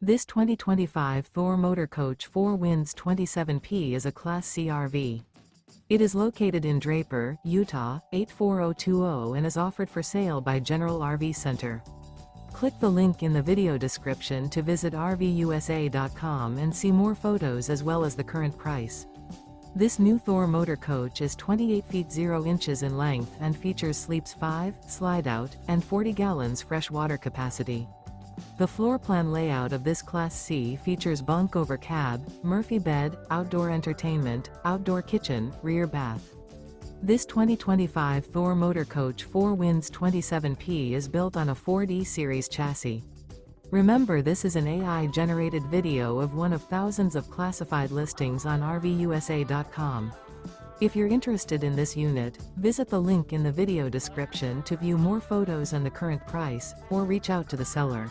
This 2025 Thor Motor Coach 4 Winds 27P is a Class C RV. It is located in Draper, Utah, 84020 and is offered for sale by General RV Center. Click the link in the video description to visit RVUSA.com and see more photos as well as the current price. This new Thor Motor Coach is 28 feet 0 inches in length and features sleeps 5, Slideout, and 40 gallons fresh water capacity. The floor plan layout of this Class C features bunk over cab, Murphy bed, outdoor entertainment, outdoor kitchen, rear bath. This 2025 Thor Motor Coach 4 Winds 27P is built on a Ford E-Series chassis. Remember, this is an AI-generated video of one of thousands of classified listings on RVUSA.com. If you're interested in this unit, visit the link in the video description to view more photos and the current price, or reach out to the seller.